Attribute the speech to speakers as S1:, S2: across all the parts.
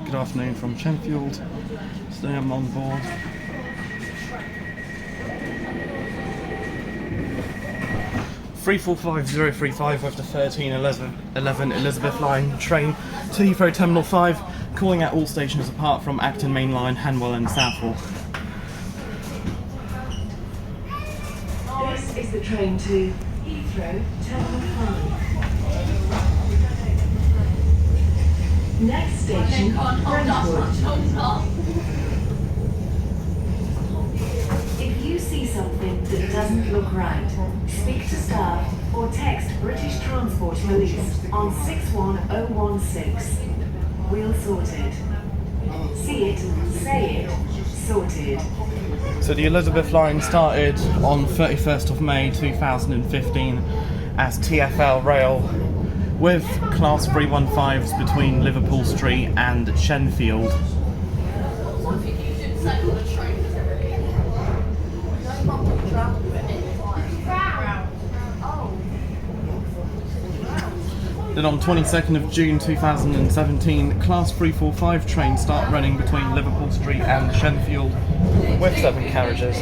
S1: Good afternoon from Shenfield. Today I'm on board 345035 with the 1311 Elizabeth Line train to Heathrow Terminal 5, calling at all stations apart from Acton Main Line, Hanwell and Southall.
S2: This is the train to Heathrow Terminal 5. Next station, Brentwood. If you see something that doesn't look right, speak to staff or text British Transport Police on 61016. We'll sort it. See it, say it, sorted.
S1: So the Elizabeth Line started on 31st of May 2015 as TfL Rail, with Class 315s between Liverpool Street and Shenfield. Then on 22nd of June 2017, Class 345 trains start running between Liverpool Street and Shenfield with 7 carriages.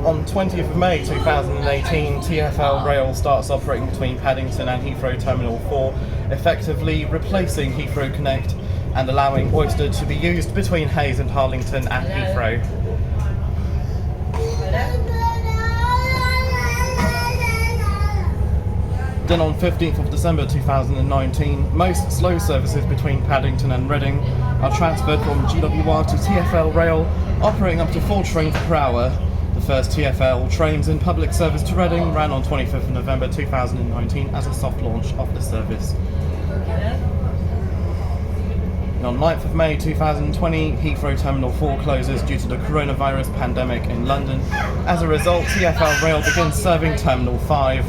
S1: On 20th of May 2018, TfL Rail starts operating between Paddington and Heathrow Terminal 4, effectively replacing Heathrow Connect and allowing Oyster to be used between Hayes and Harlington at Heathrow. Then on 15th of December 2019, most slow services between Paddington and Reading are transferred from GWR to TfL Rail, operating up to 4 trains per hour. The first TfL trains in public service to Reading ran on 25th of November 2019 as a soft launch of the service. And on 9th of May 2020, Heathrow Terminal 4 closes due to the coronavirus pandemic in London. As a result, TfL Rail begins serving Terminal 5.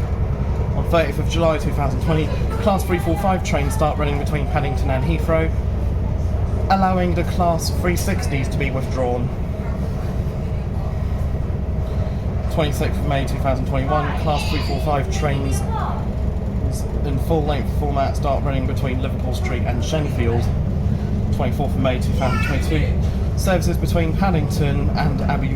S1: On 30th of July 2020, Class 345 trains start running between Paddington and Heathrow, allowing the Class 360s to be withdrawn. 26th of May 2021, Class 345 trains in full-length format start running between Liverpool Street and Shenfield. 24th of May 2022, services between Paddington and Abbey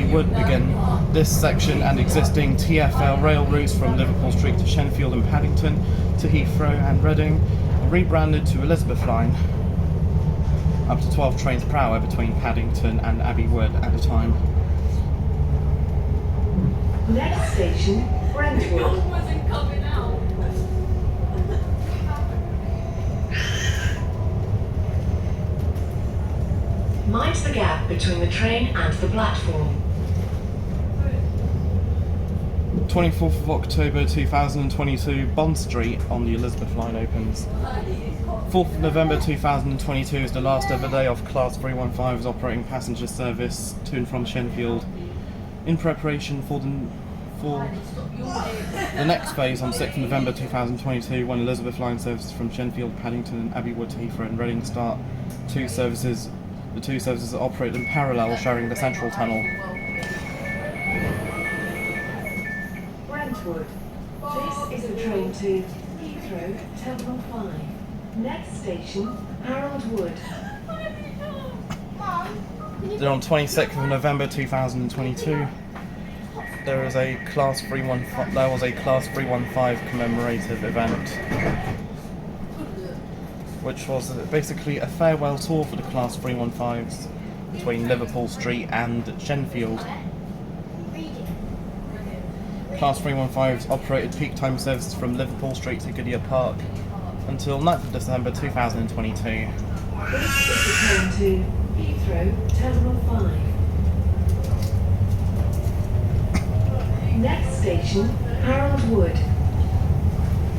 S1: Wood begin. This section and existing TfL rail routes from Liverpool Street to Shenfield and Paddington to Heathrow and Reading are rebranded to Elizabeth Line. Up to 12 trains per hour between Paddington and Abbey Wood at a time.
S2: Next station, Brentwood. Mind the gap between the train and the platform.
S1: 24th of October 2022, Bond Street on the Elizabeth Line opens. 4th of November 2022 is the last ever day of Class 315's operating passenger service to and from Shenfield, in preparation for the next phase on 6th of November 2022, when Elizabeth Line services from Shenfield, Paddington and Abbey Wood to Heathrow and Reading start. The 2 services are operated in parallel, sharing the central tunnel.
S2: Brentwood. This is a train to Heathrow Terminal 5. Next station, Harold Wood.
S1: Then on 26th of November 2022, there was a Class 315 commemorative event, which was basically a farewell tour for the Class 315s between Liverpool Street and Shenfield. Class 315s operated peak time services from Liverpool Street to Gidea Park until 9th of December 2022.
S2: This is the train to Heathrow Terminal 5. Next station, Harold Wood.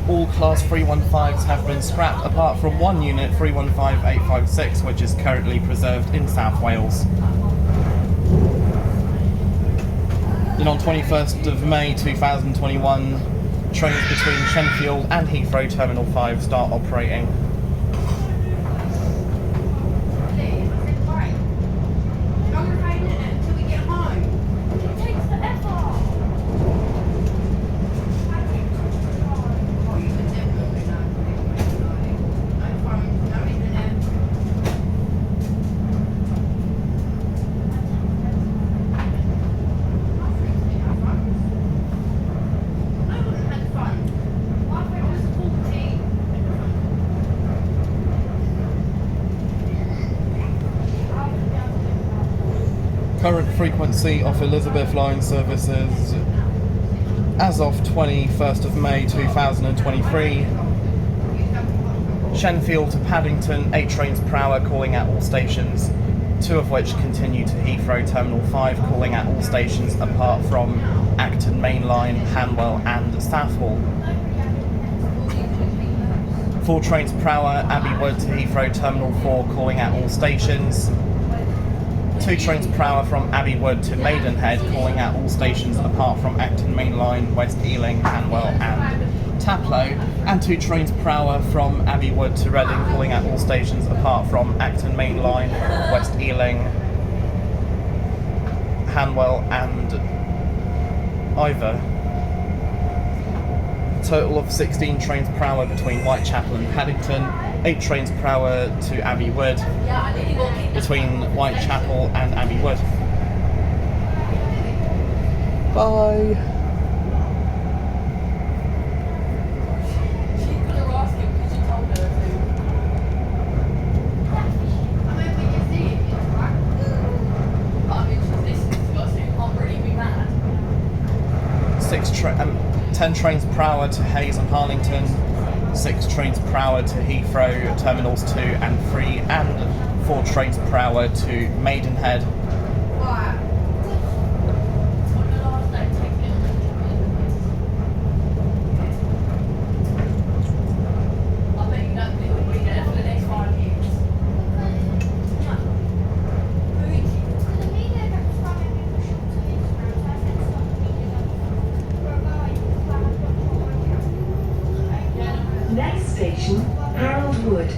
S1: All Class 315s have been scrapped apart from one unit, 315856, which is currently preserved in South Wales. Then on 21st of May 2021, trains between Shenfield and Heathrow Terminal 5 start operating. Current frequency of Elizabeth Line services as of 21st of May 2023. Shenfield to Paddington, 8 trains per hour calling at all stations, 2 of which continue to Heathrow Terminal 5 calling at all stations apart from Acton Main Line, Hanwell and Southall. 4 trains per hour, Abbey Wood to Heathrow Terminal 4 calling at all stations. 2 trains per hour from Abbey Wood to Maidenhead calling at all stations apart from Acton Main Line, West Ealing, Hanwell and Taplow. And 2 trains per hour from Abbey Wood to Reading calling at all stations apart from Acton Main Line, West Ealing, Hanwell and Iver. Total of 16 trains per hour between Whitechapel and Paddington, 8 trains per hour to Abbey Wood between Whitechapel and Abbey Wood. Bye. Six 10 trains per hour to Hayes and Harlington, 6 trains per hour to Heathrow Terminals 2 and 3, and 4 trains per hour to Maidenhead.
S2: Next station, Harold Wood.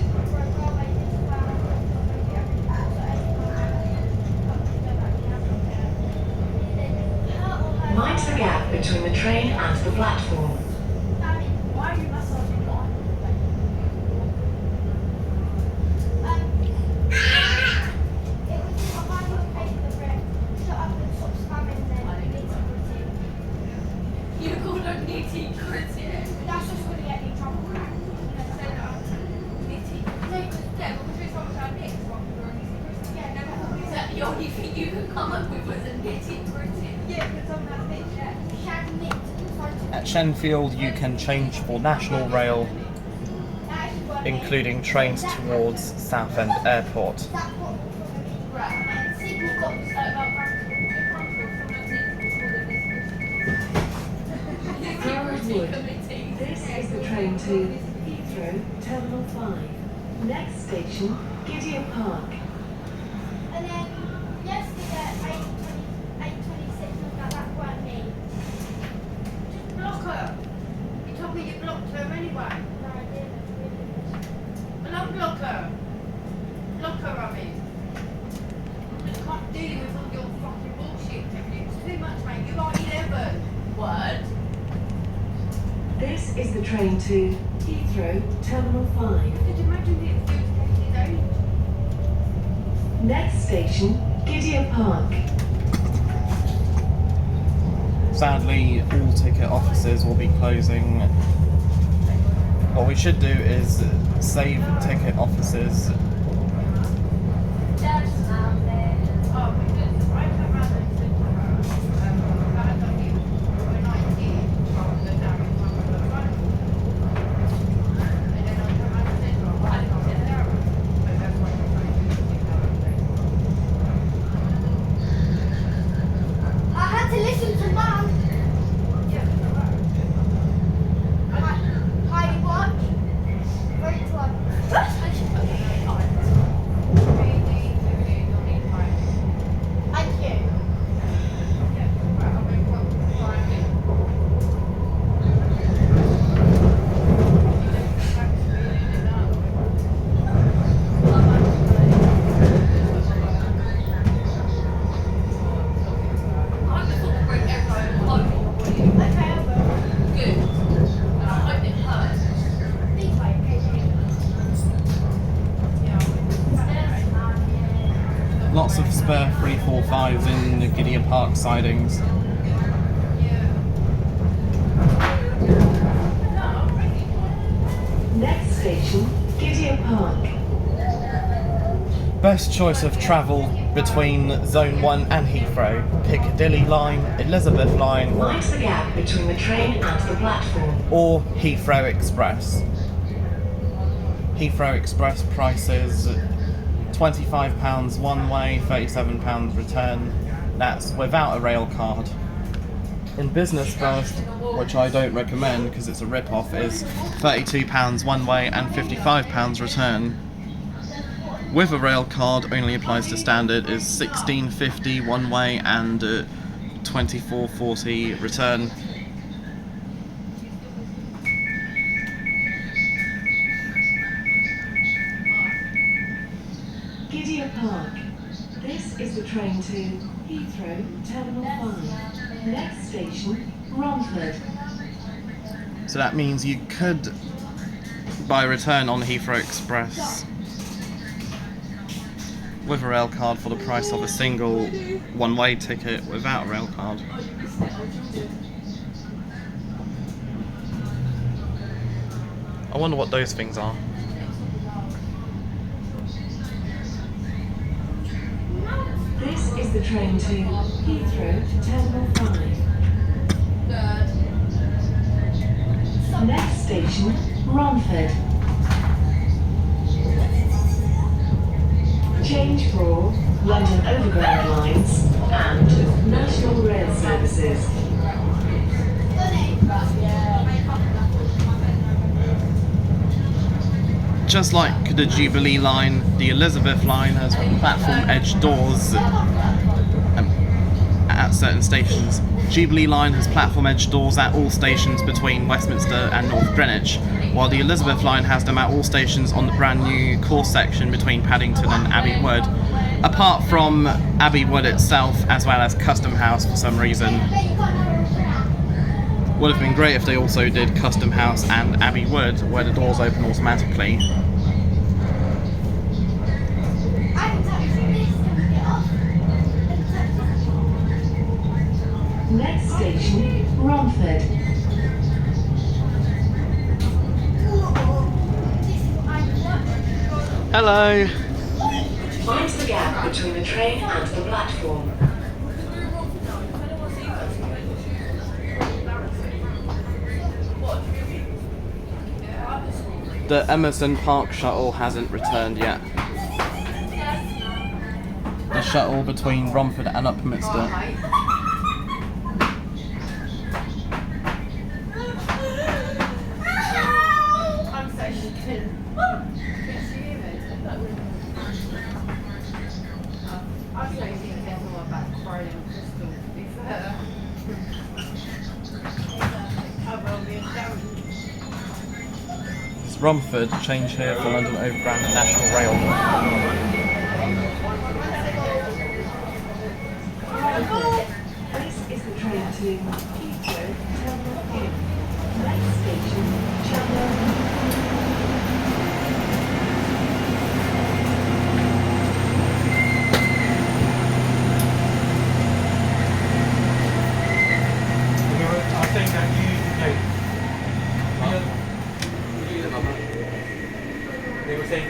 S2: Mind the gap between the train and the platform.
S3: You called her nitty gritty. That's just going to get me in trouble. Nitty. No, yeah, but we're doing so much our next one. Yeah, no, is that the only thing you could come up with was a nitty gritty? Yeah, because on that bitch, yeah.
S1: At Shenfield you can change for National Rail, including trains towards Southend Airport.
S3: Right. Signal's got to start about
S2: Harold Wood. This is the train to Heathrow Terminal 5. Next station, Gidea Park.
S4: And then yesterday, 8:26, that weren't me.
S3: Just block her. You told me you blocked her anyway.
S4: No, I didn't.
S3: Well, unblock her. Block her, I mean. I just can't deal with all your fucking bullshit. It's too much, mate. You are 11. Word.
S2: This is the train to Heathrow Terminal 5.
S3: Could you imagine the excuse his age?
S2: Next station, Gidea Park.
S1: Sadly, all ticket offices will be closing. What we should do is save ticket offices.
S4: That's not there.
S3: Oh, we did right around the
S4: I had to listen to Mum. Heidi, watch. Wait till Thank you.
S1: Lots of spare 345s in the Gidea Park sidings.
S2: Next station, Gidea Park.
S1: Best choice of travel between Zone 1 and Heathrow, Piccadilly Line, Elizabeth Line,
S2: Mind the gap between the train and the platform.
S1: or Heathrow Express. Heathrow Express prices £25 one way, £37 return. That's without a rail card. In business first, which I don't recommend because it's a rip-off, is £32 one way and £55 return. With a rail card, only applies to standard, is £16.50 one way and £24.40 return.
S2: Gidea Park. This is the train to Heathrow Terminal 5. Next station, Romford.
S1: So that means you could buy return on Heathrow Express with a rail card for the price of a single one-way ticket without a rail card. I wonder what those things are.
S2: This is the train to Heathrow Terminal 5. Next station, Romford. Change for London Overground lines and National Rail Services.
S1: Just like the Jubilee line, the Elizabeth line has platform edge doors at certain stations. Jubilee line has platform edge doors at all stations between Westminster and North Greenwich, while the Elizabeth line has them at all stations on the brand new course section between Paddington and Abbey Wood, apart from Abbey Wood itself, as well as Custom House for some reason. Would have been great if they also did Custom House and Abbey Wood, where the doors open automatically.
S2: Next station, Romford.
S1: Hello!
S2: Mind the gap between the train and the platform.
S1: The Emerson Park shuttle hasn't returned yet. The shuttle between Romford and Upminster. Romford, change here for London Overground and National Rail.
S2: This is the train to Heathrow Terminal 5. Next station, Chadwell Heath.
S5: I think that you they were saying,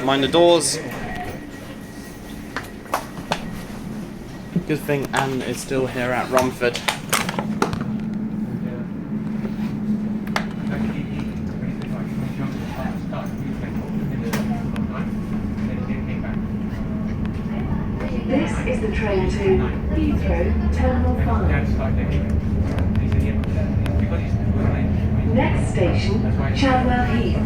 S1: Mind the doors. Good thing Anne is still here at Romford.
S2: This is the train to Heathrow Terminal 5. Next station, Chadwell Heath.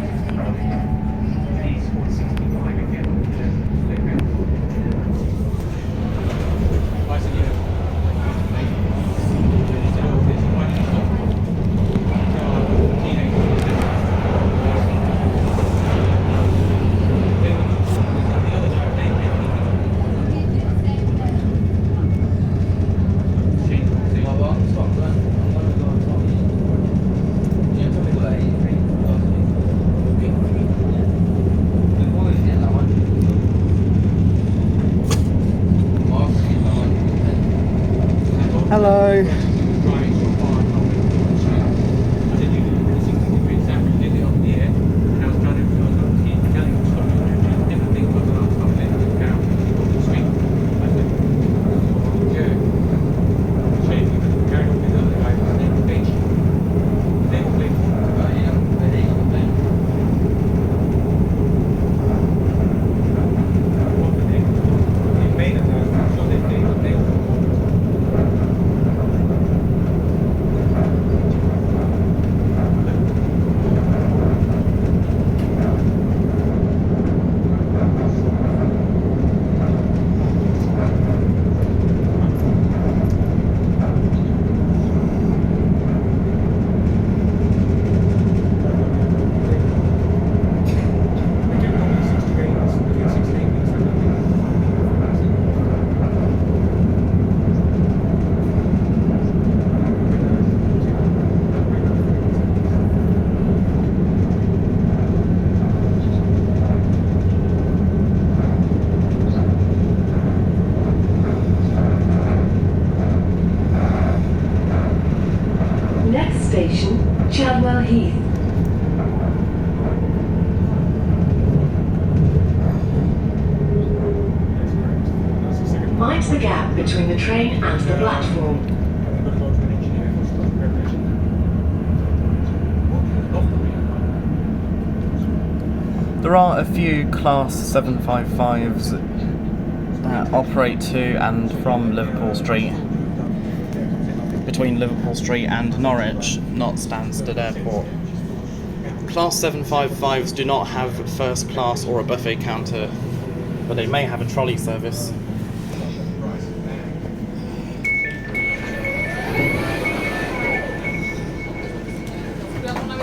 S2: station, Chadwell Heath. Mind the gap between the train and the platform.
S1: There are a few Class 755s that operate to and from Liverpool Street, between Liverpool Street and Norwich, not Stansaid Airport. Class 755s do not have first class or a buffet counter, but they may have a trolley service.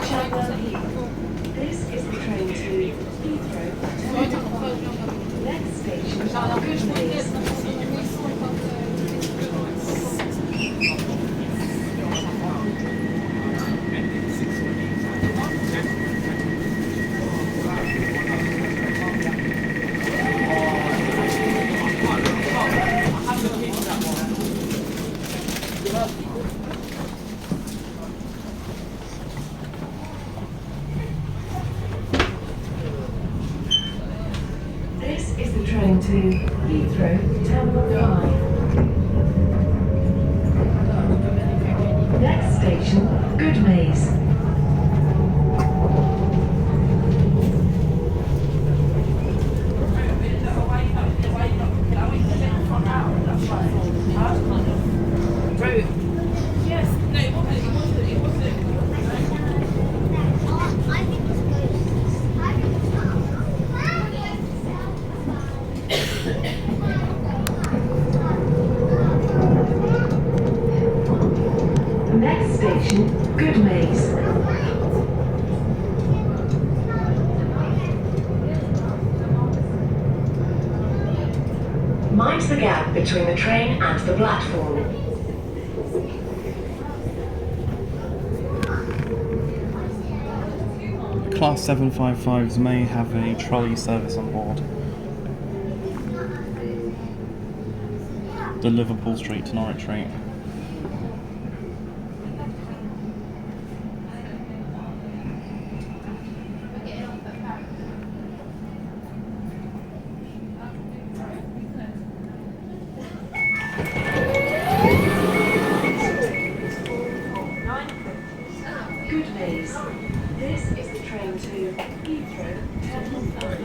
S2: Chadwell Heath. This is the train to Heathrow Terminal. Next station, Goodmays. This is the train to Heathrow Terminal 5. Next station, Goodmays.
S3: Yes, no, it wasn't.
S4: I think it's good. I think it's not.
S2: Next station, Goodmays. Mind the gap between the train and the platform.
S1: Class 755s may have a trolley service on board. The Liverpool Street to Norwich train.
S2: Goodmays. This is the train to Heathrow Terminal 5.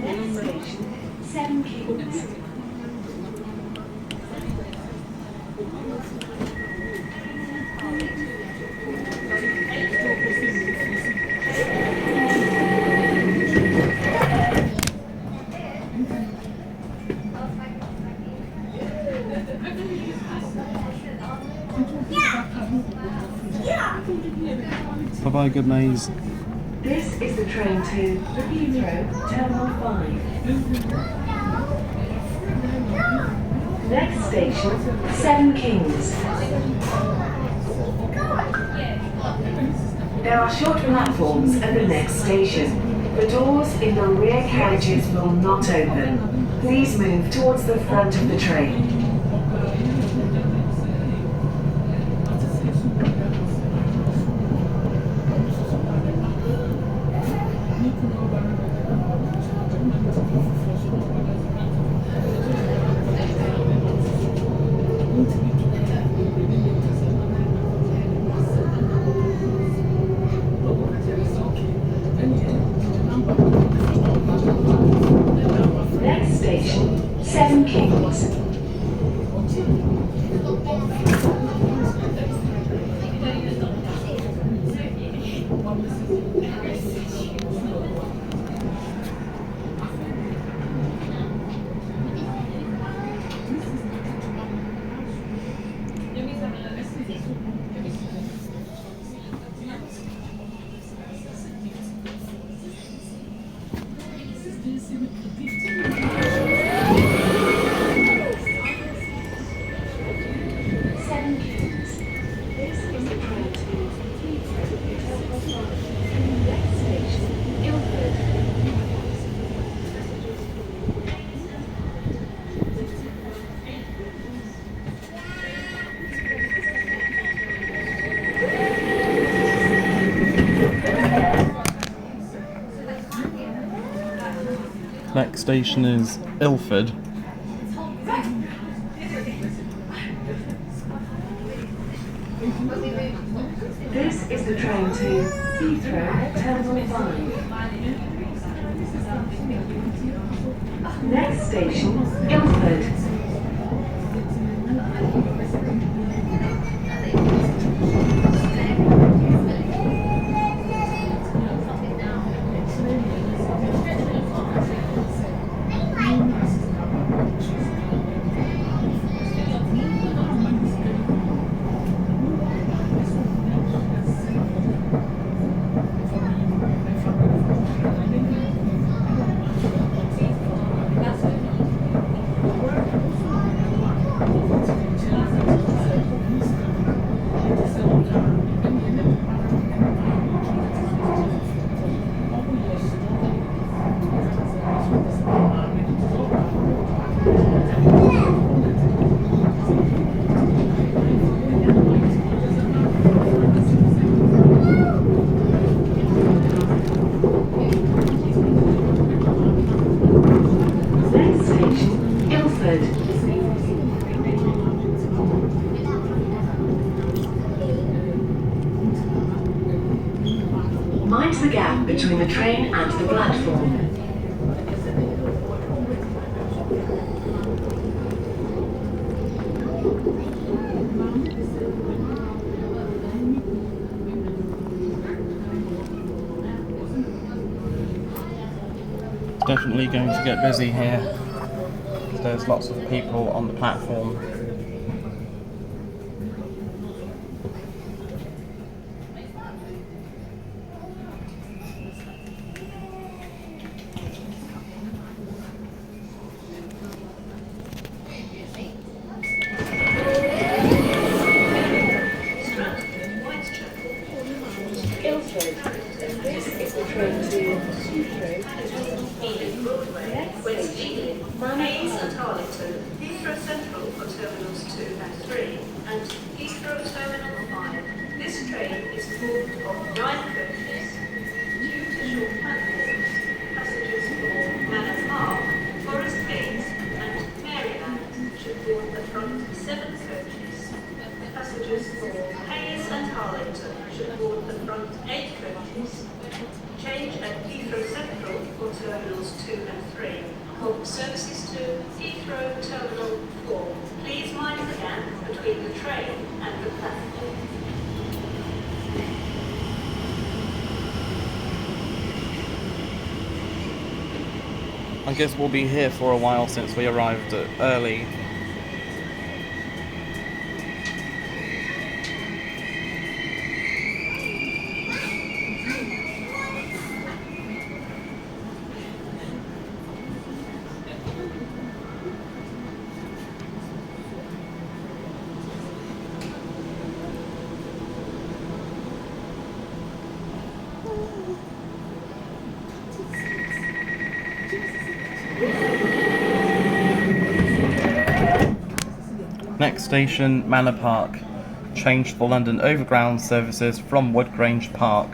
S2: Next station, Seven Kings.
S1: Bye-bye, Goodmays.
S2: This is the train to Heathrow Terminal 5. Next station, Seven Kings. There are short platforms at the next station. The doors in the rear carriages will not open. Please move towards the front of the train. Next station, Seven Kings. Seven Kings. This is the train to Heathrow Terminal 5. Next station, Ilford.
S1: Next station is Ilford.
S2: This is the train to Heathrow Terminal 5. Next station, Ilford. Mind the gap between the train and the platform.
S1: Definitely going to get busy here. There's lots of people on the platform.
S2: Ealing Broadway, West Ealing, Hayes and Harlington, Heathrow Central for Terminals 2 and 3, and Heathrow Terminal 5. This train is formed of 9 coaches, 2 to short platforms. Passengers for Manor Park, Forest Gate, and Maryland should board the front 7 coaches. Passengers for Hayes and Harlington should board the front 8 coaches. Change at Heathrow Central for Terminals 2 and 3. For services to Heathrow Terminal 4, please mind the gap between the train and the platform.
S1: I guess we'll be here for a while since we arrived early. Next station, Manor Park. Change for London Overground services from Woodgrange Park.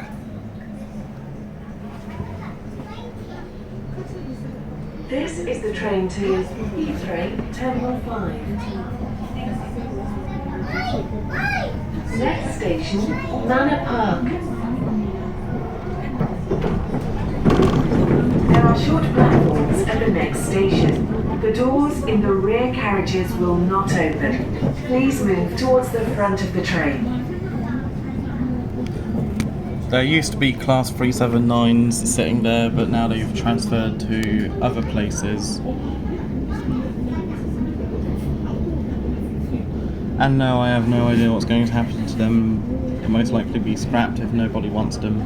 S2: This is the train to Heathrow Terminal 5. Next station, Manor Park. There are short platforms at the next station. The doors in the rear carriages will not open. Please move towards the front of the train.
S1: There used to be Class 379s sitting there, but now they've transferred to other places. And now I have no idea what's going to happen to them. They'll most likely be scrapped if nobody wants them.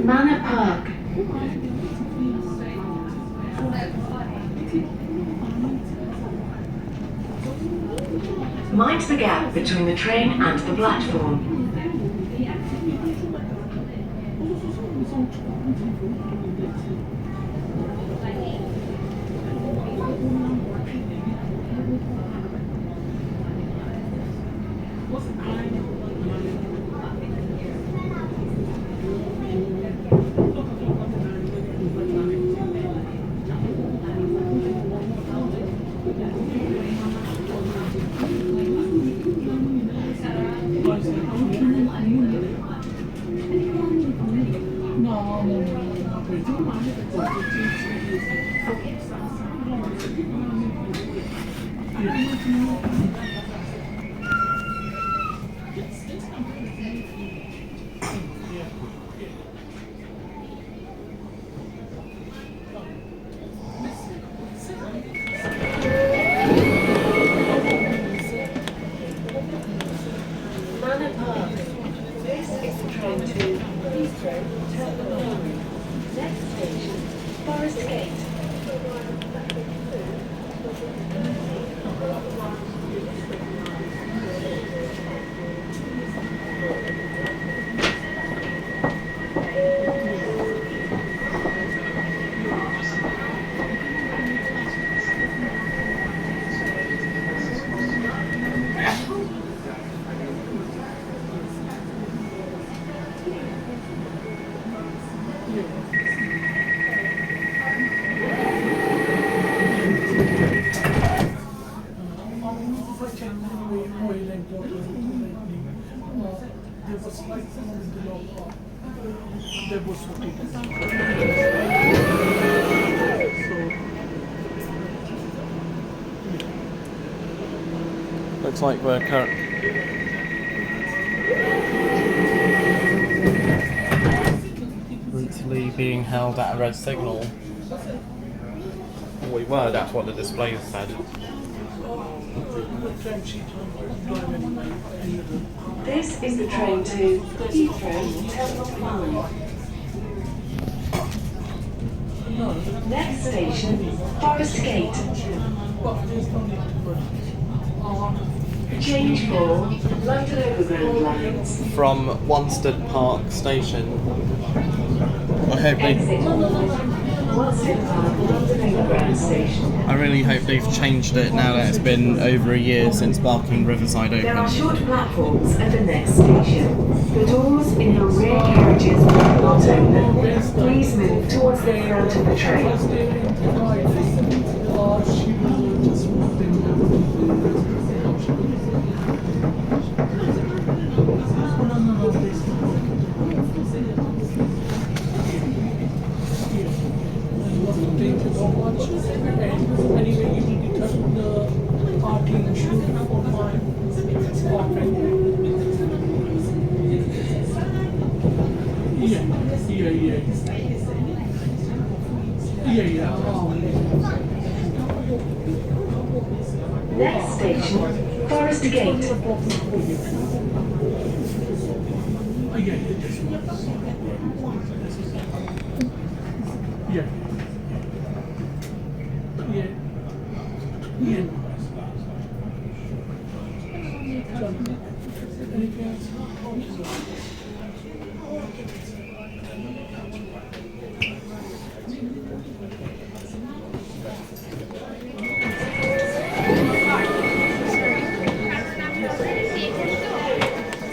S2: Manor Park. Mind the gap between the train and the platform. Manor Park. This is the train to Heathrow Terminal. Next station, Forest Gate.
S1: Looks like we're currently being held at a red signal. We were, that's what the display said.
S2: This is the train to Heathrow Terminal. Next station, Forest Gate. Change for London Overground lines.
S1: From Wanstead Park Station. I hope
S2: Exit Wanstead Park London Overground Station.
S1: I really hope they've changed it now that it's been over a year since Barking Riverside
S2: There are
S1: opened.
S2: short platforms at the next station. The doors in your rear carriages will not open. Please move towards the front of the train. Next station, Forest Gate.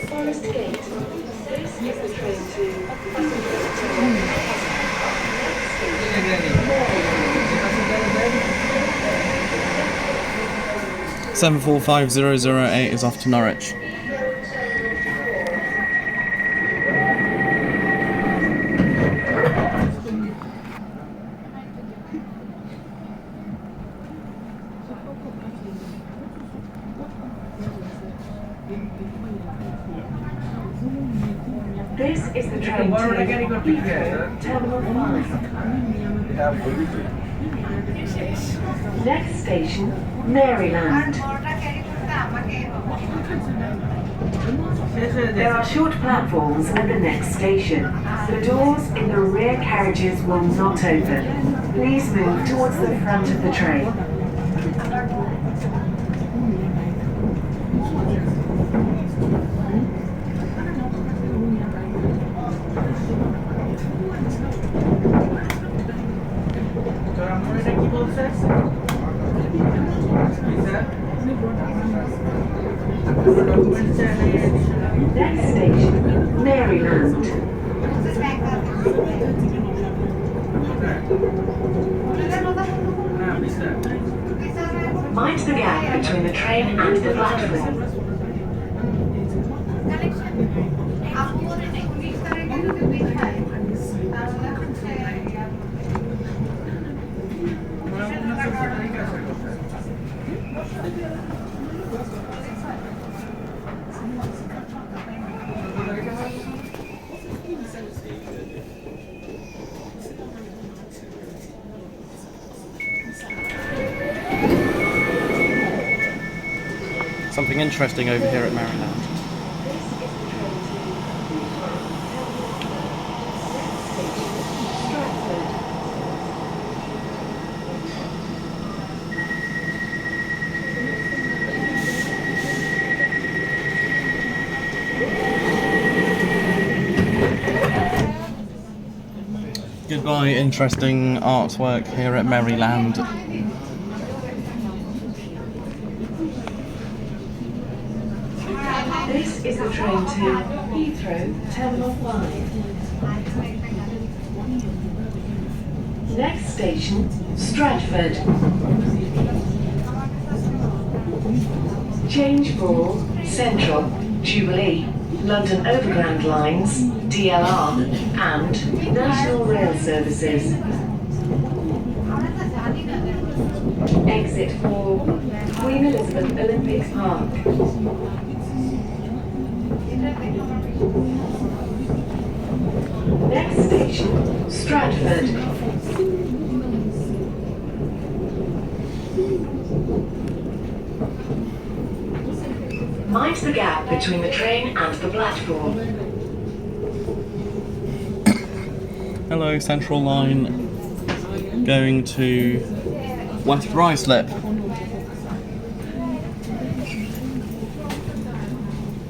S2: Forest Gate. This is the train to
S1: 745008 is off to Norwich.
S2: This is the train to Heathrow Terminal 5. Next station, Maryland. There are short platforms at the next station. The doors in the rear carriages will not open. Please move towards the front of the train. Next station, Maryland. Mind the gap between the train and the platform.
S1: Something interesting over here at Maryland. Goodbye, interesting artwork here at Maryland.
S2: This is the train to Heathrow Terminal 5. Next station, Stratford. Change for Central, Jubilee, London Overground Lines, DLR, and National Rail Services. Exit for Queen Elizabeth Olympic Park. Next station, Stratford. Mind the gap between the train and the platform.
S1: Hello, Central Line going to West Ruislip.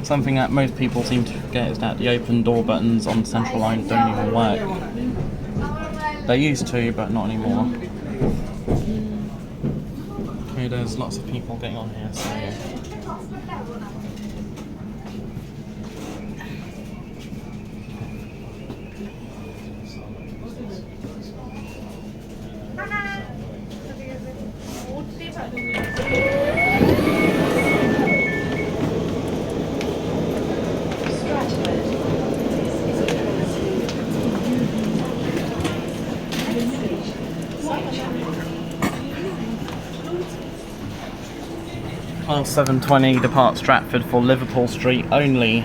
S1: Something that most people seem to forget is that the open door buttons on Central Line don't even work. They used to, but not anymore. Okay, there's lots of people getting on here, so... Class 720 depart Stratford for Liverpool Street only.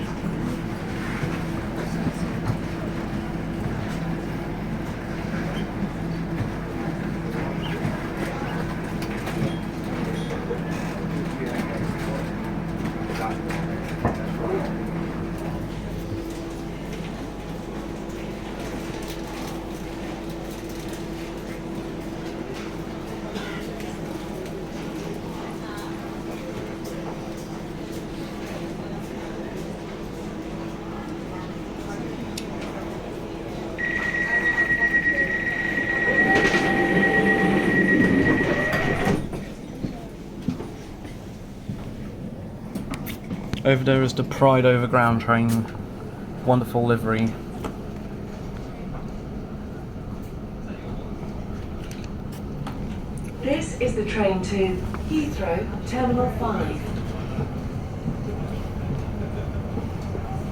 S1: Over there is the Pride Overground train. Wonderful livery.
S2: This is the train to Heathrow Terminal 5.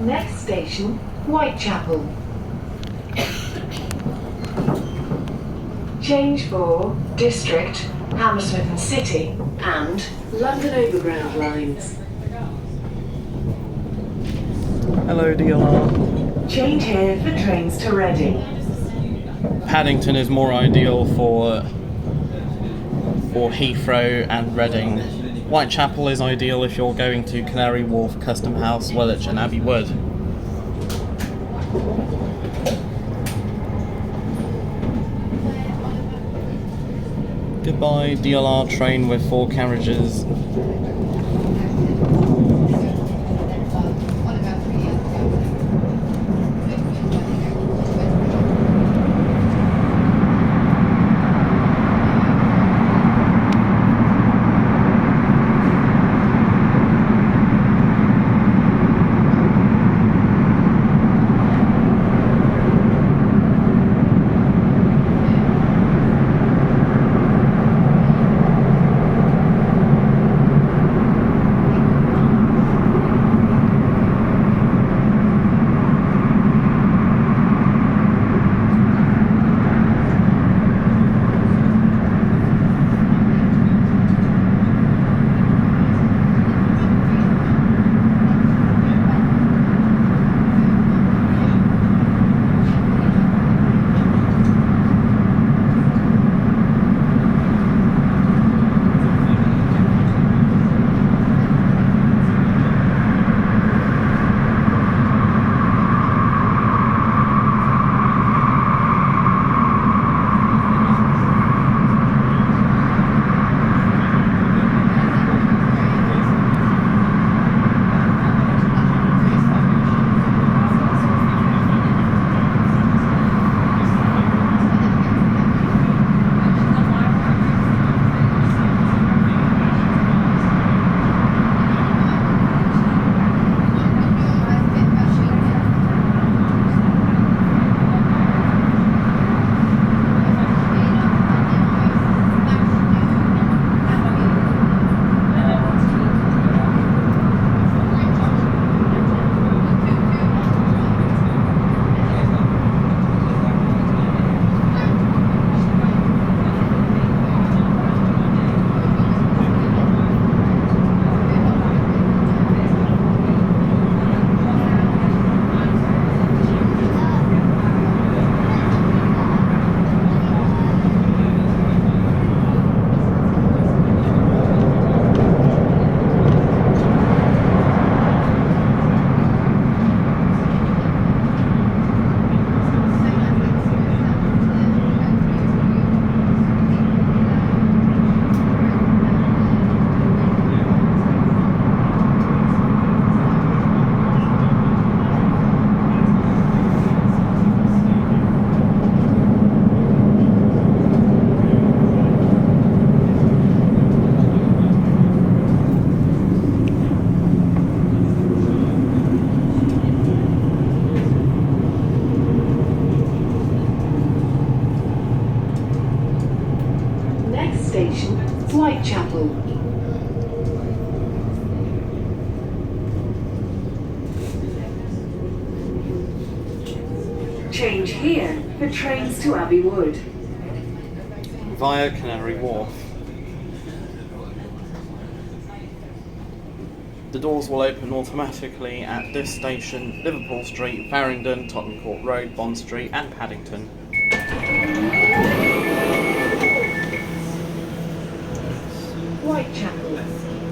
S2: Next station, Whitechapel. Change for District, Hammersmith City and London Overground lines.
S1: Hello, DLR.
S2: Change here for trains to Reading.
S1: Paddington is more ideal for Heathrow and Reading. Whitechapel is ideal if you're going to Canary Wharf, Custom House, Woolwich and Abbey Wood. Goodbye DLR train with 4 carriages.
S2: station, Whitechapel. Change here for trains to Abbey Wood.
S1: Via Canary Wharf. The doors will open automatically at this station, Liverpool Street, Farringdon, Tottenham Court Road, Bond Street and Paddington.
S2: Whitechapel.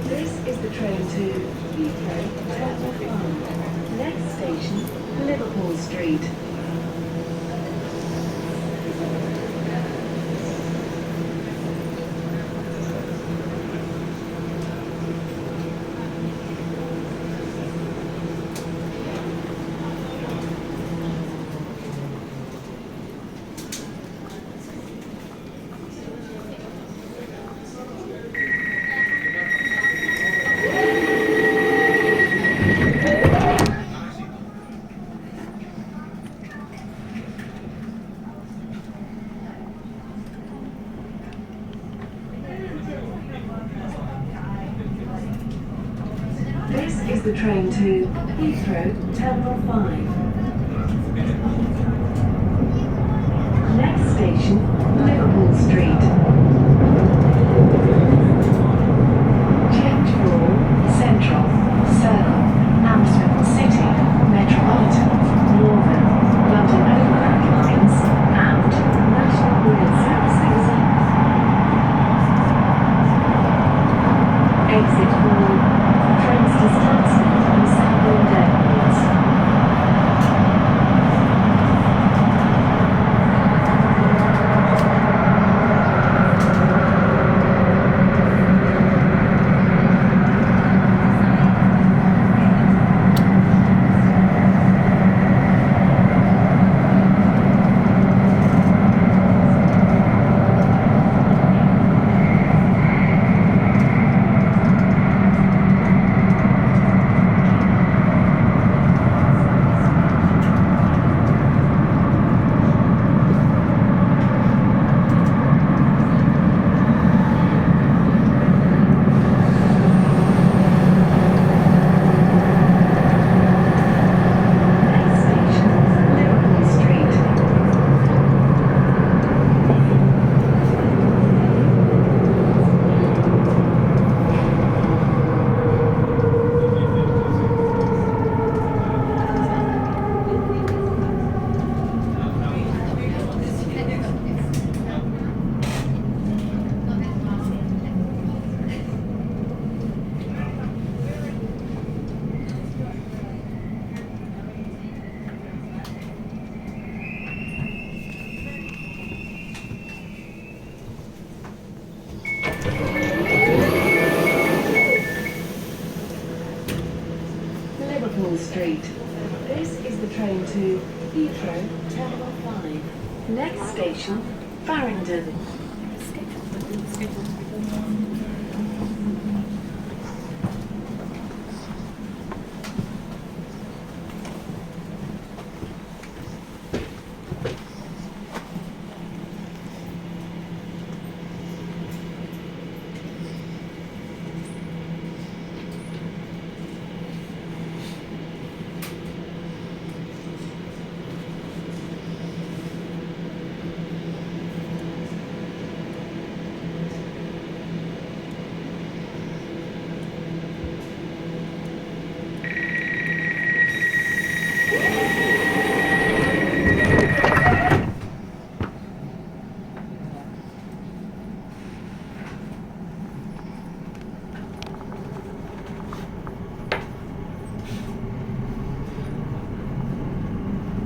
S2: This is the train to Heathrow Terminal. Next station, Liverpool Street. This is the train to Heathrow Terminal 5. Next station, Liverpool Street. Change for Central, Circle, Hammersmith City, Metropolitan, Northern, London Overground lines, and National Rail Services. Liverpool Street. This is the train to Heathrow Terminal 5. Next station, Farringdon.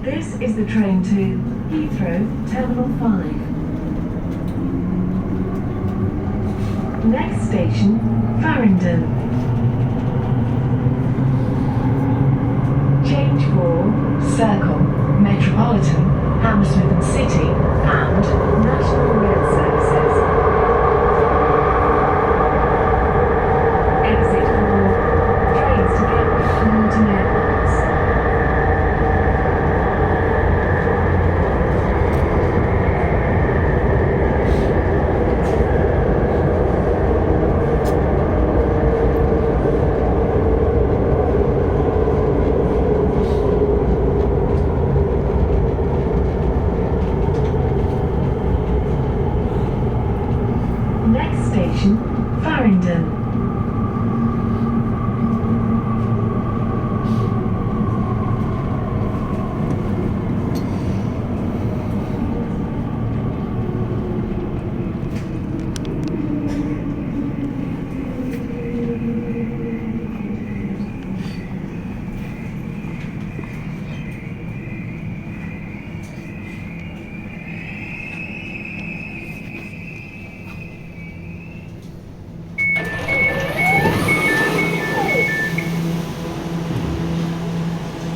S2: This is the train to Heathrow Terminal 5. Next station, Farringdon. Change for Circle, Metropolitan, Hammersmith City and National Rail Services. Exit for trains to Gatwick and Luton Airports. Next station, Farringdon.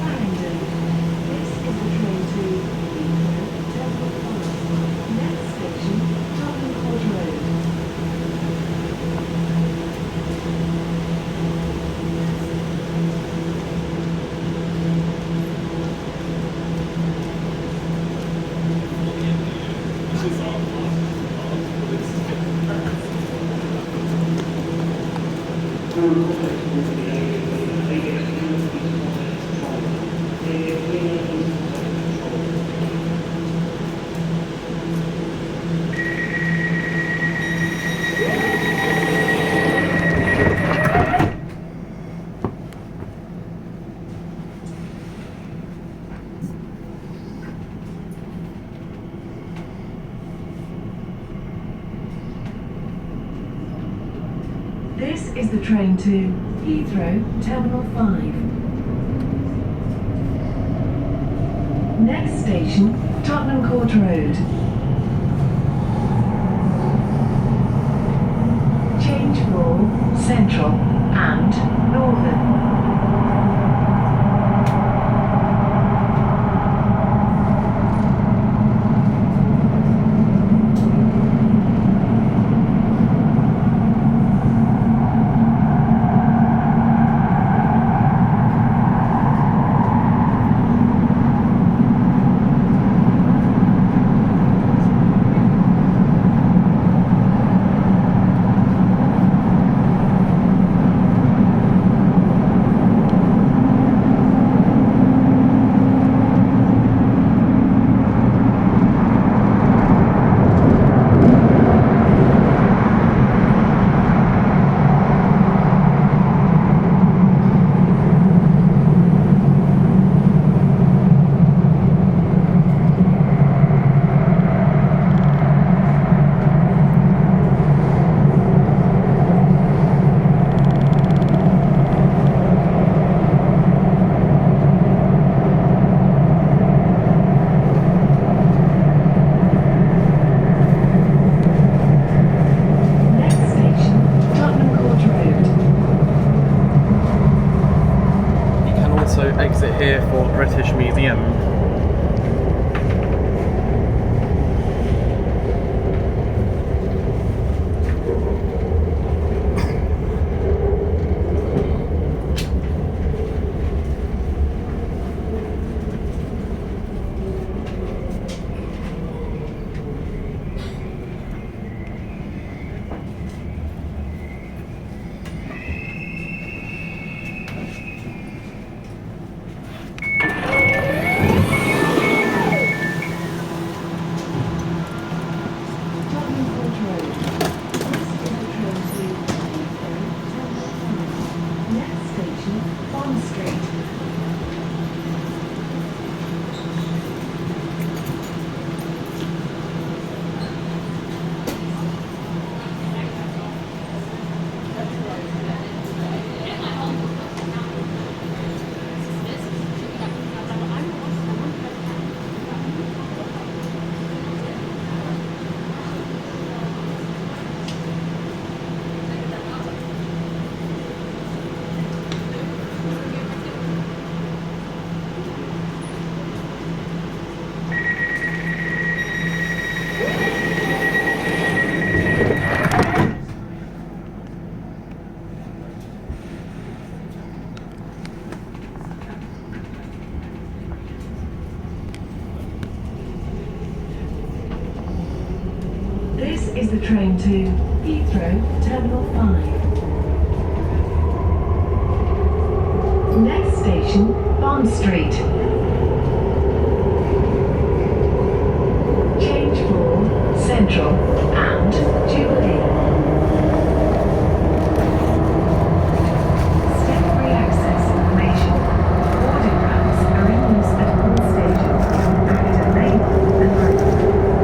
S2: Farringdon. This is the train to Heathrow Terminal 5. Next station, Tottenham Court Road. This is the train to Heathrow Terminal 5. Next station, Tottenham Court Road. Change for Central and Northern.
S1: exit here for British Museum.
S2: Tottenham Court Road. This is the train to Heathrow Terminal 5. Next station, Bond Street. This is the train to Heathrow Terminal 5. Next station, Bond Street. Change for Central and Jubilee. Step-free access information. Boarding ramps are in use at all stations from Acton Main Line and Brentwood.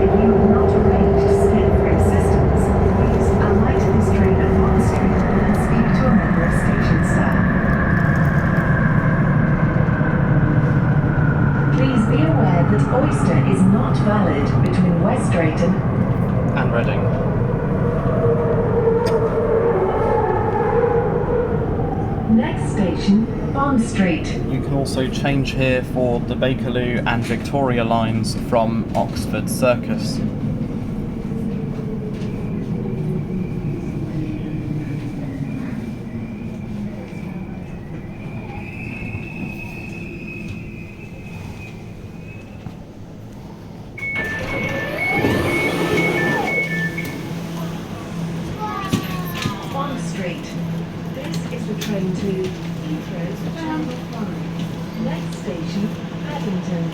S2: If you have not arranged step-free assistance, please alight this train at Bond Street and speak to a member of station staff. Please be aware that Oyster is not valid between West Drayton
S1: And Reading.
S2: Next station, Bond Street.
S1: You can also change here for the Bakerloo and Victoria lines from Oxford Circus.
S2: Bond Street. This is the train to Heathrow Terminal 5. Next station, Paddington.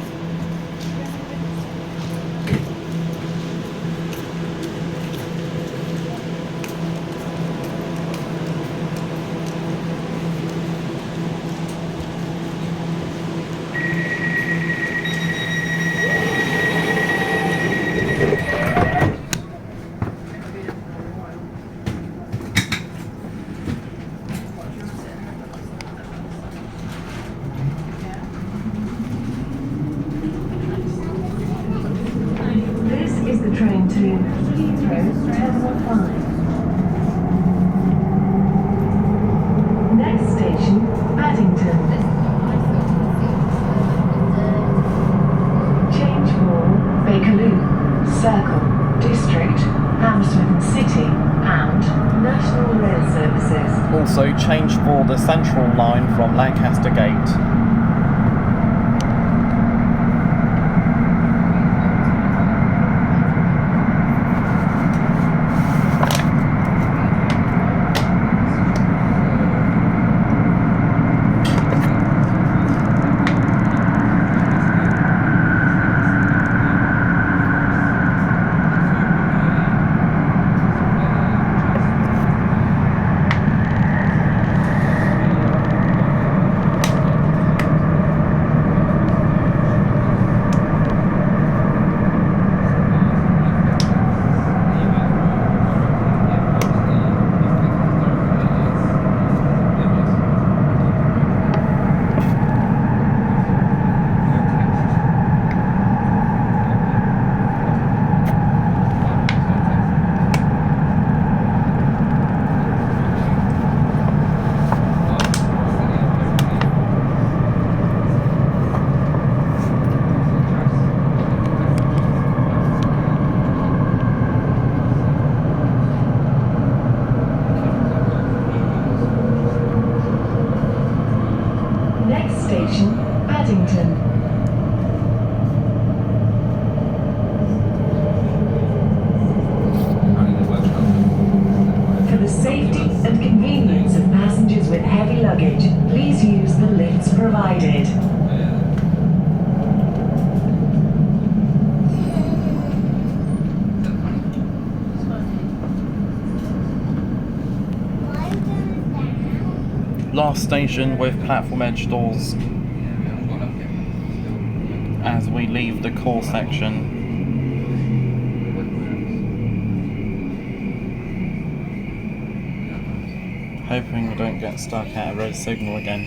S2: This is the train to Heathrow Terminal 5. Next station, Paddington. Change for Bakerloo, Circle, District, Hammersmith City and National Rail Services.
S1: Also change for the Central line from Lancaster Gate.
S2: station, Paddington. For the safety and convenience of passengers with heavy luggage, please use the lifts provided.
S1: Last station with platform edge doors as we leave the core section. Hoping we don't get stuck at a red signal again.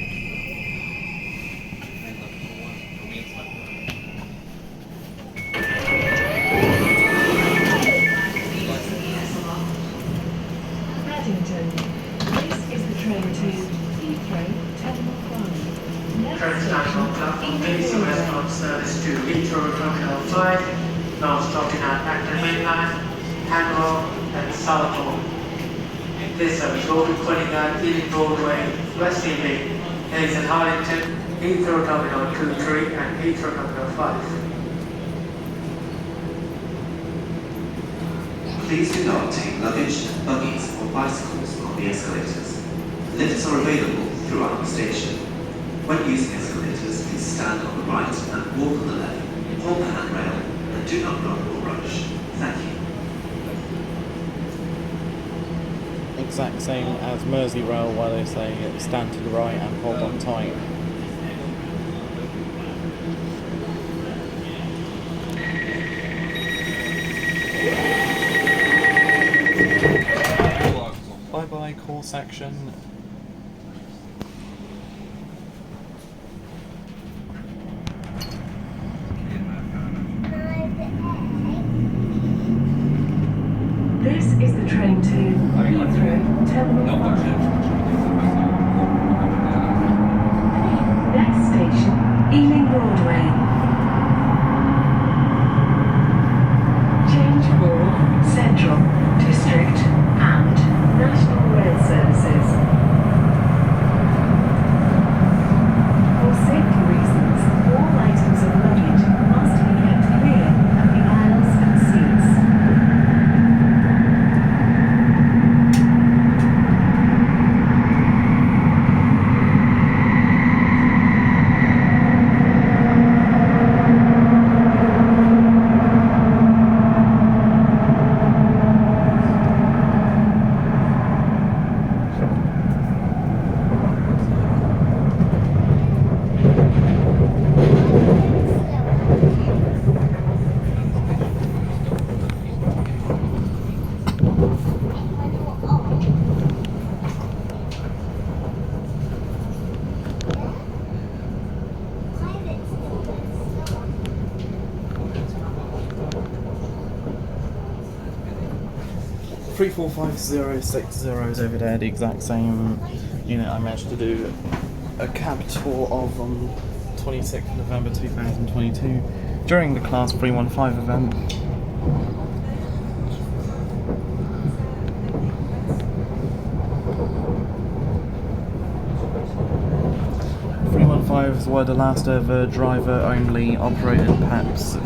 S2: Paddington. This is the train to Heathrow Terminal 1.
S6: Transnational platform BBC Westbound service to Heathrow Terminal 5, now stopping at Acton Main Line, Hanwell and Southall. This service will be calling at Ealing Broadway, West Ealing, Hayes and Harlington, Heathrow Terminal 2, 3 and Heathrow Terminal 5.
S7: Please do not take luggage, buggies or bicycles on the escalators. Lifts are available throughout the station. When using escalators, please stand on the right and walk on the left, hold the handrail and do not run or rush. Thank you.
S1: Exact same as Merseyrail, where they say stand to the right and hold on tight. Bye bye core section.
S2: This is the train to Heathrow Terminal 5. Next station, Ealing Broadway. Change for Central, District and National Rail services. For safety reasons, all items of luggage must be kept clear of the aisles and seats.
S1: Three 45060 is over there, the exact same unit I managed to do a cab tour of on 26th of November 2022 during the Class 315 event. Were the last ever driver-only operated PEPs,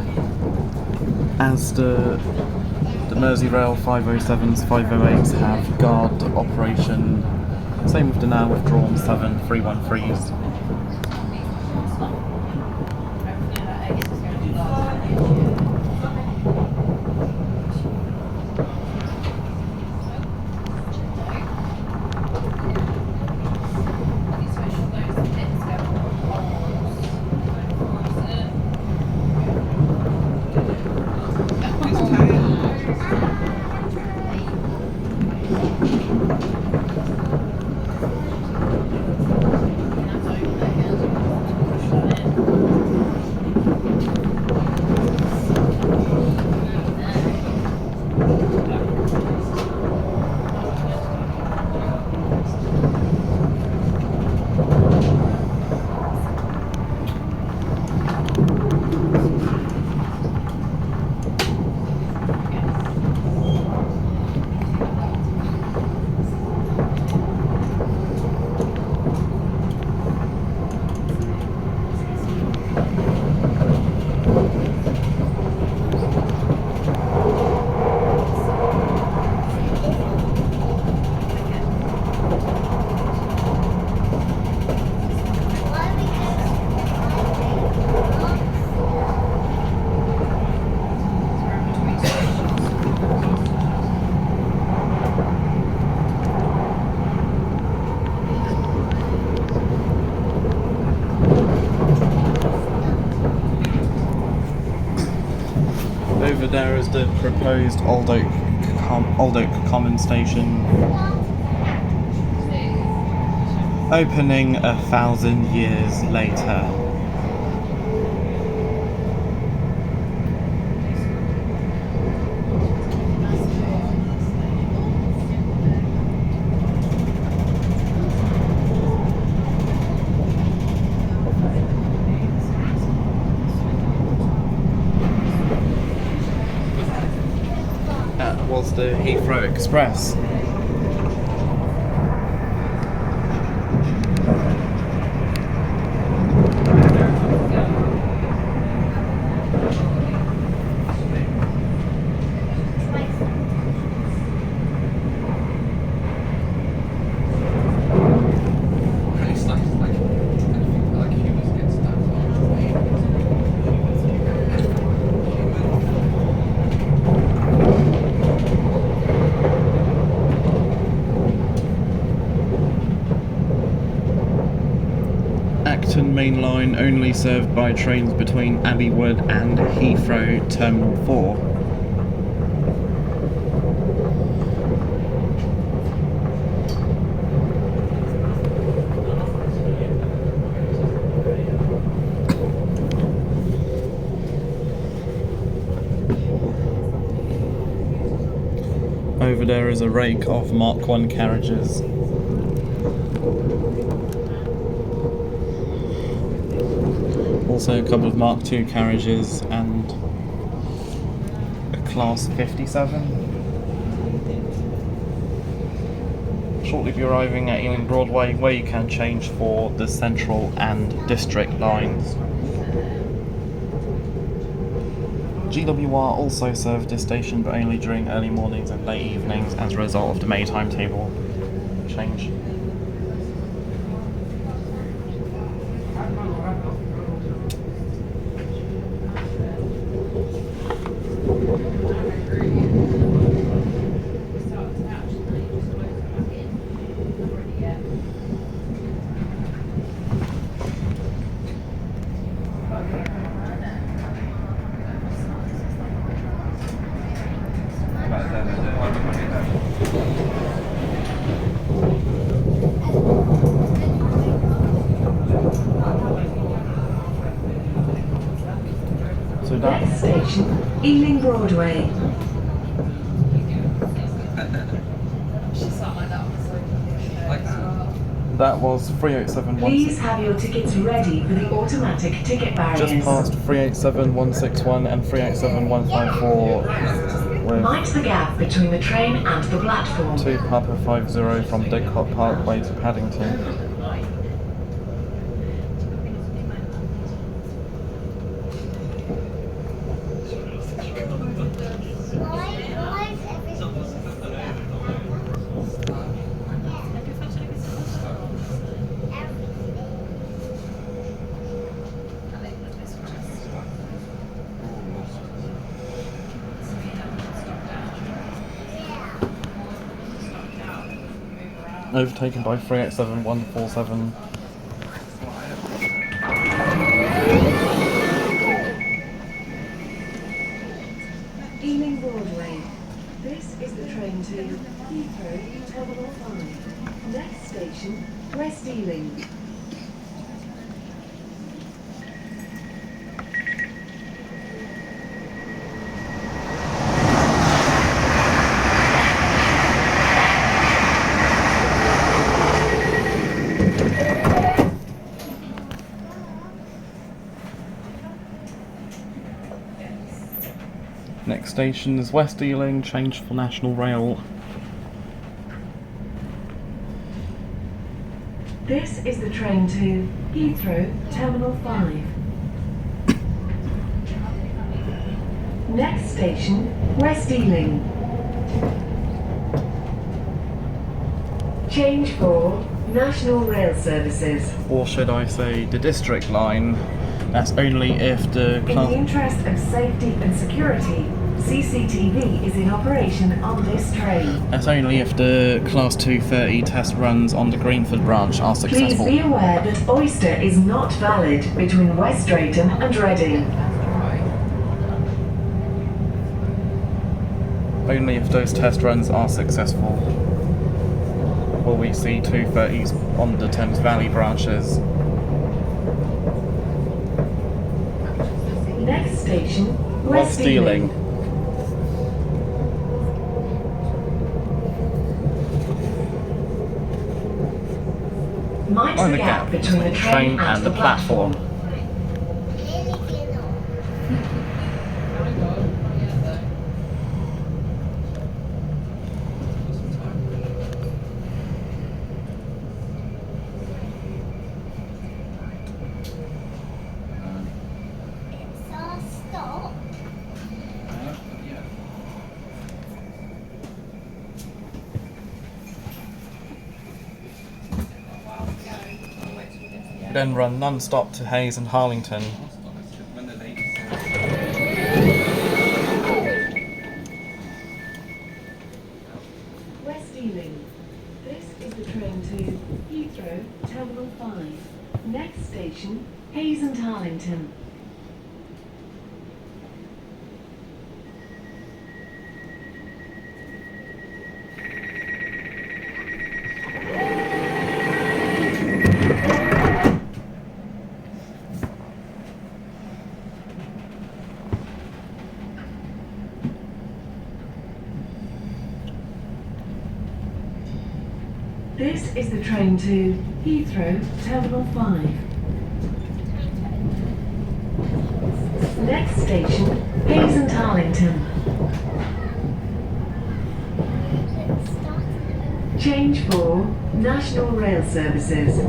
S1: as the Merseyrail 507s, 508s have guard operation. Same with the now withdrawn 7 313s. Over there is the proposed Old Oak Common Station, opening 1,000 years later. Was the Heathrow Express. Acton Main Line only served by trains between Abbey Wood and Heathrow Terminal 4. Over there is a rake of Mark 1 carriages. Also a couple of Mark II carriages and a Class 57. Shortly be arriving at Ealing Broadway, where you can change for the Central and District lines. GWR also served this station, but only during early mornings and late evenings as a result of the May timetable change.
S2: Next station, Ealing Broadway.
S1: That was 38716.
S2: Please have your tickets ready for the automatic ticket barriers.
S1: Just past 387161 and 387154
S2: Mind the gap between the train and the platform.
S1: with 2 Papa 50 from Didcot Parkway to Paddington. Overtaken by 387147.
S2: Ealing Broadway. This is the train to Heathrow Terminal 5. Next station, West Ealing.
S1: Next station is West Ealing, change for National Rail.
S2: This is the train to Heathrow Terminal 5. Next station, West Ealing. Change for National Rail Services.
S1: Or should I say the District line. That's only if the
S2: In the interest of safety and security, CCTV is in operation on this train.
S1: That's only if the Class 230 test runs on the Greenford branch are
S2: Please
S1: successful.
S2: be aware that Oyster is not valid between West Drayton and Reading.
S1: Only if those test runs are successful will we see 230s on the Thames Valley branches.
S2: Next station,
S1: West Ealing.
S2: Mind
S1: Find
S2: the gap between the train and the platform.
S1: Then run non-stop to Hayes and Harlington.
S2: West Ealing. This is the train to Heathrow Terminal 5. Next station, Hayes and Harlington. This is the train to Heathrow Terminal 5. Next station, Hayes and Harlington. Change for National Rail Services.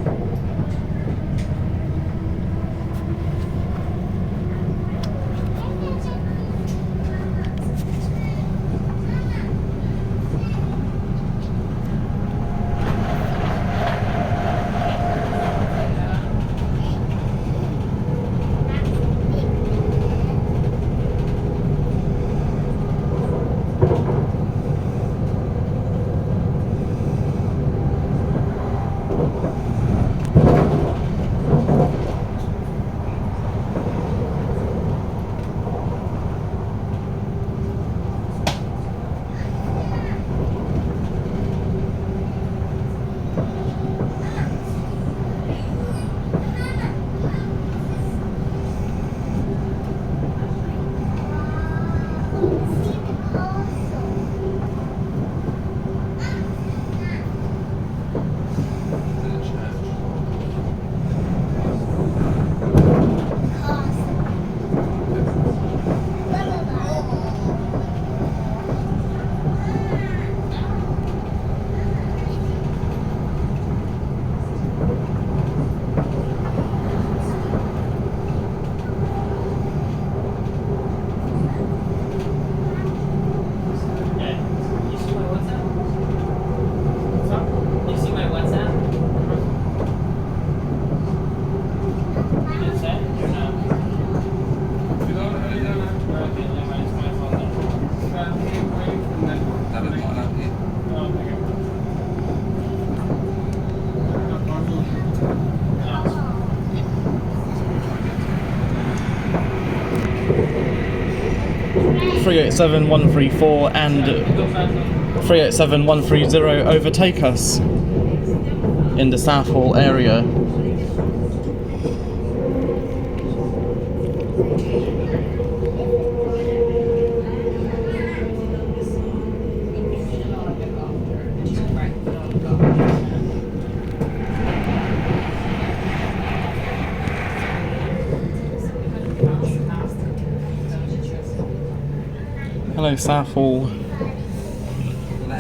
S1: .387.134 and 387.130 overtake us in the Southall area. Hello Southall.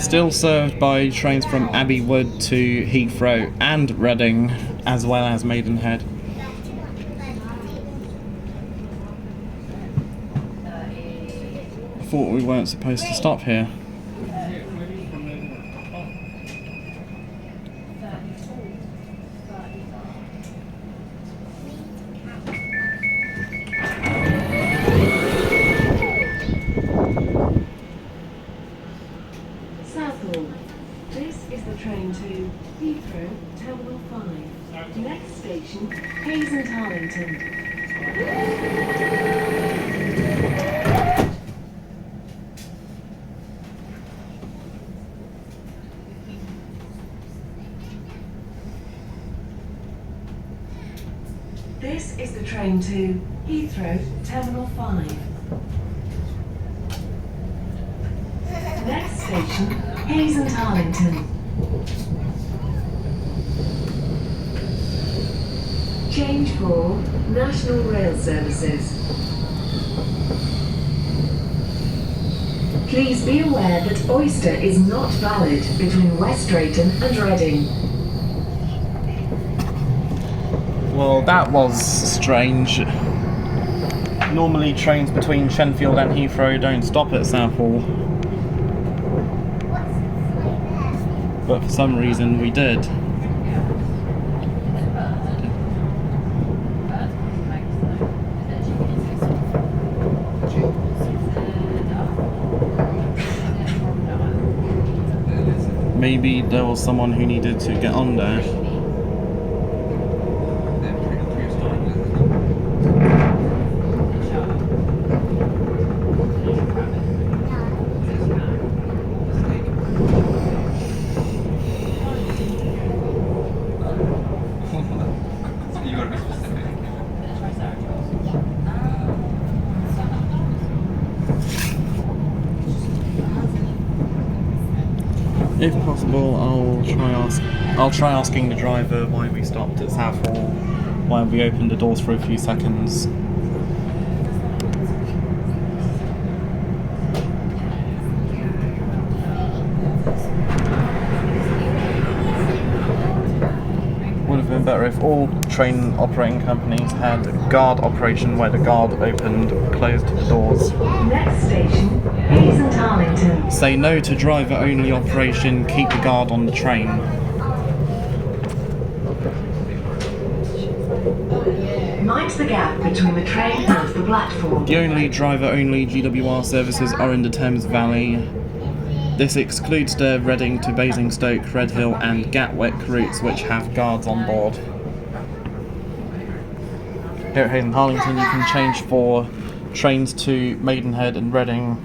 S1: Still served by trains from Abbey Wood to Heathrow and Reading, as well as Maidenhead. I thought we weren't supposed to stop here.
S2: This is the train to Heathrow Terminal 5. Next station, Hayes and Harlington. Change for National Rail Services. Please be aware that Oyster is not valid between West Drayton and Reading.
S1: Well, that was strange. Normally trains between Shenfield and Heathrow don't stop at Southall. But for some reason we did. Maybe there was someone who needed to get on there. If possible, I'll try asking the driver why we stopped at Southall, why we opened the doors for a few seconds. Would have been better if all train operating companies had a guard operation where the guard opened, closed the doors.
S2: Next station, Hayes and Harlington.
S1: Say no to driver-only operation, keep the guard on the train.
S2: Mind the gap between the train and the platform.
S1: The only driver-only GWR services are in the Thames Valley. This excludes the Reading to Basingstoke, Redhill and Gatwick routes which have guards on board. Here at Hayes and Harlington you can change for trains to Maidenhead and Reading.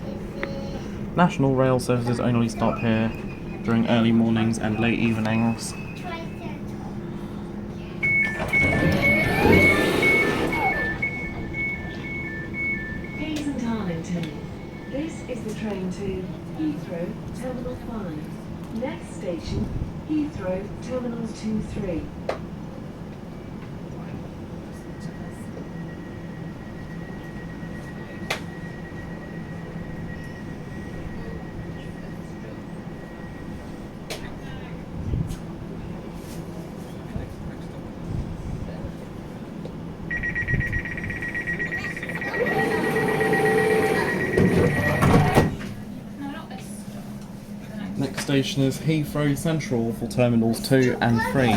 S1: National rail services only stop here during early mornings and late evenings.
S2: Hayes and Harlington. This is the train to Heathrow Terminal 5. Next station, Heathrow Terminals 2-3.
S1: Next station is Heathrow Central for Terminals 2 and 3.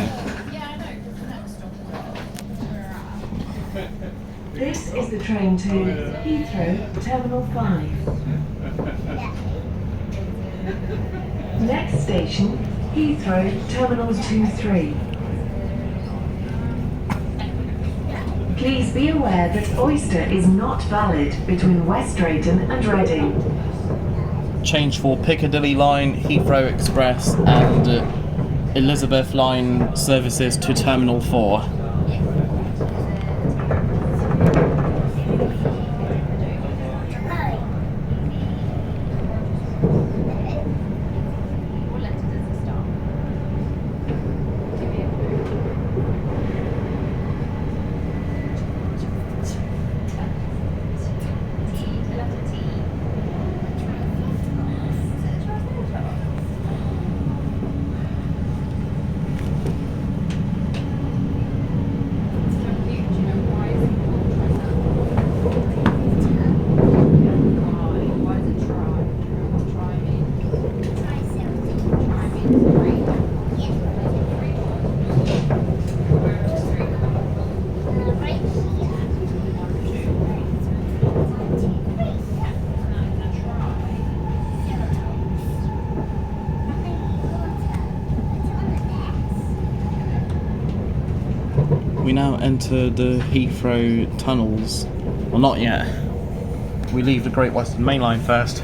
S2: This is the train to Heathrow Terminal 5. Next station, Heathrow Terminals 2-3. Please be aware that Oyster is not valid between West Drayton and Reading.
S1: Change for Piccadilly Line, Heathrow Express and Elizabeth Line services to Terminal 4. We now enter the Heathrow tunnels. Well, not yet. We leave the Great Western Main Line first.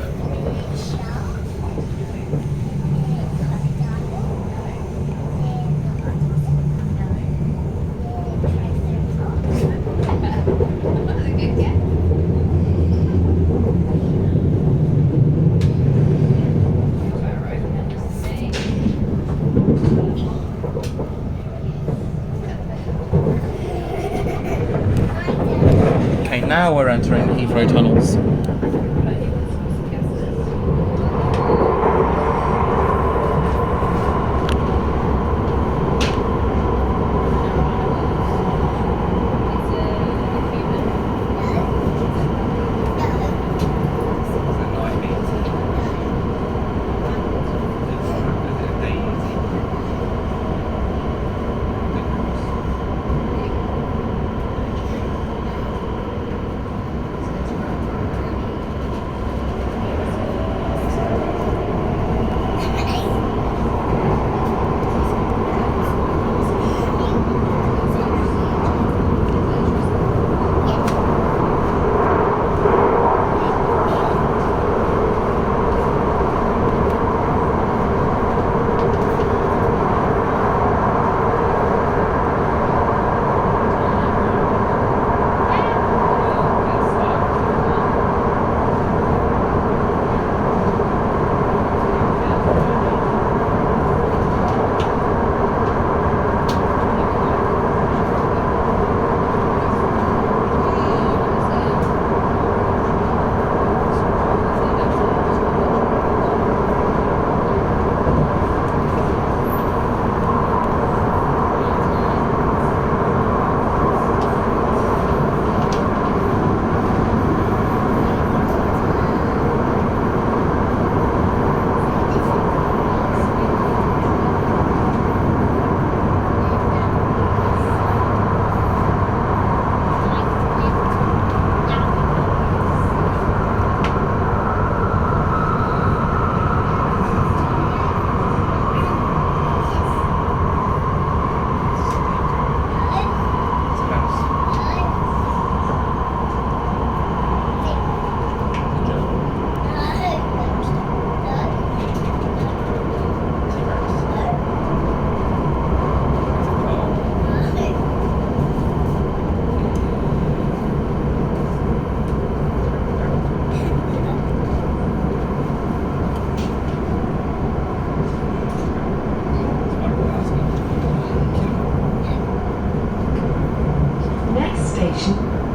S1: Now we're entering the Heathrow tunnels.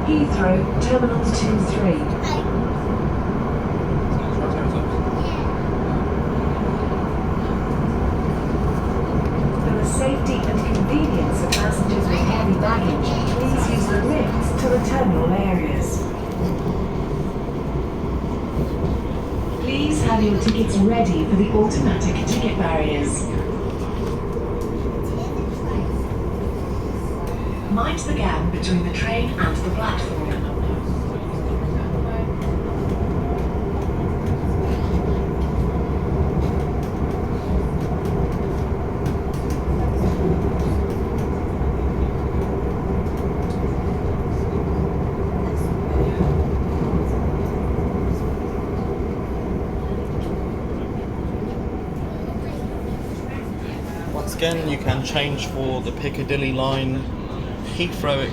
S2: Heathrow Terminals 2-3. For the safety and convenience of passengers with heavy baggage, please use the lifts to the terminal areas. Please have your tickets ready for the automatic ticket barriers. Mind the gap between the train and the platform.
S1: Once again, you can change for the Piccadilly line, Heathrow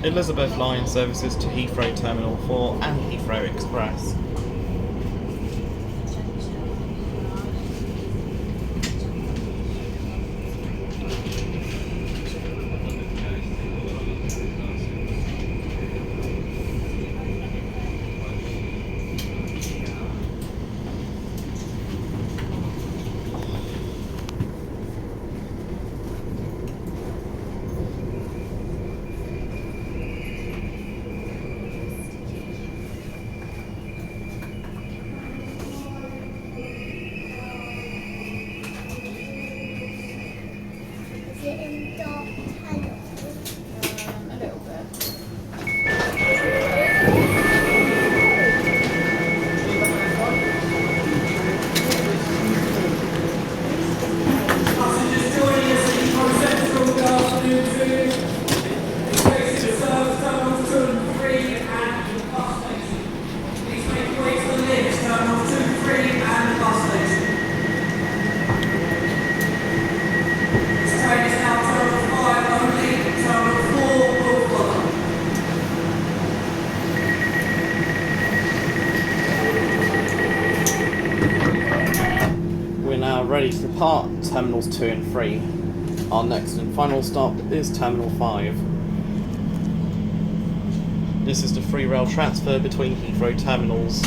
S1: Elizabeth line services to Heathrow Terminal 4 and Heathrow Express. Ready to depart Terminals 2 and 3. Our next and final stop is Terminal 5. This is the free rail transfer between Heathrow terminals.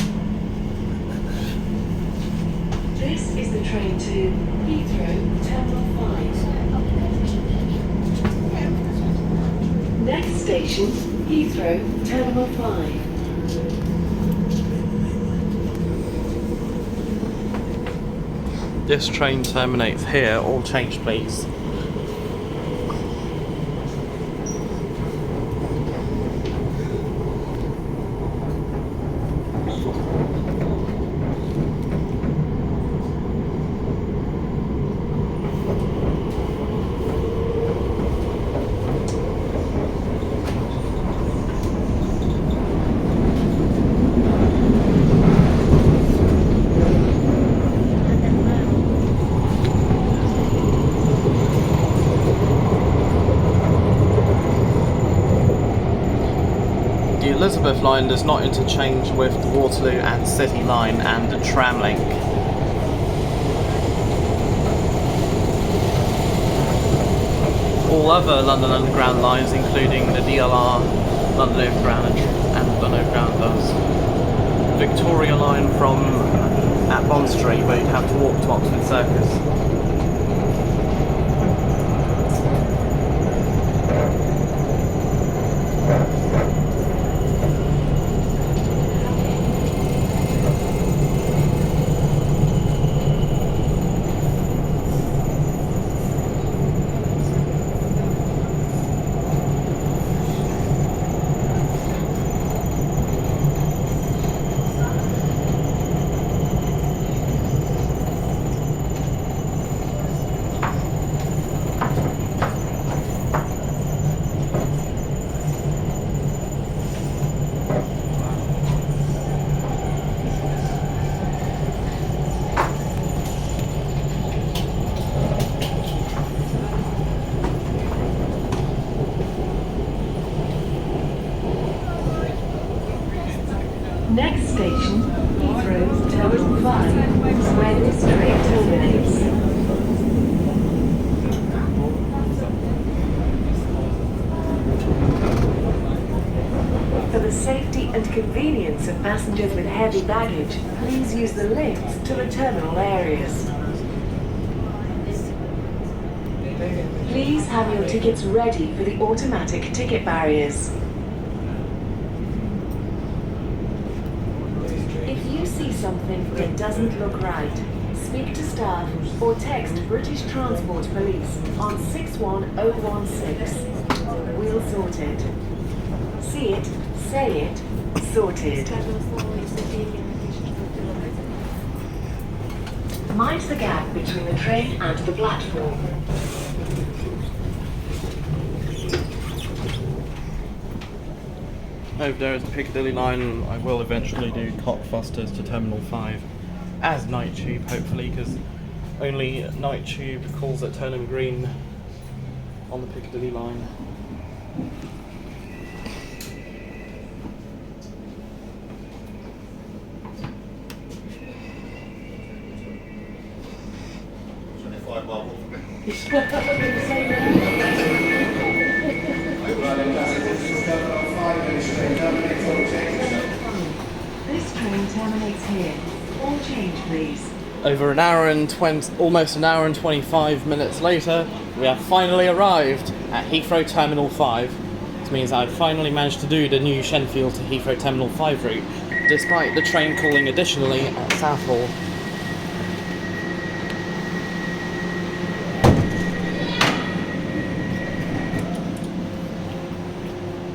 S2: This is the train to Heathrow Terminal 5. Next station, Heathrow Terminal 5.
S1: This train terminates here. All change, please. The Elizabeth line does not interchange with the Waterloo and City line and the tram link. All other London Underground lines, including the DLR, London Overground and London Overground, does. Victoria line from at Bond Street, but you'd have to walk to Oxford Circus.
S2: Next station, Heathrow Terminal 5, where this train terminates. For the safety and convenience of passengers with heavy baggage, please use the lifts to the terminal areas. Please have your tickets ready for the automatic ticket barriers. If you see something that doesn't look right, speak to staff or text British Transport Police on 61016. We'll sort it. See it, say it, sorted. Mind the gap between the train and the platform.
S1: Over there is the Piccadilly line. I will eventually do Cockfosters to Terminal 5 as night tube, hopefully, because only night tube calls at Turnham Green on the Piccadilly line.
S2: This train terminates here. All change, please.
S1: Over an hour and almost an hour and 25 minutes later, we have finally arrived at Heathrow Terminal 5. This means I've finally managed to do the new Shenfield to Heathrow Terminal 5 route, despite the train calling additionally at Southall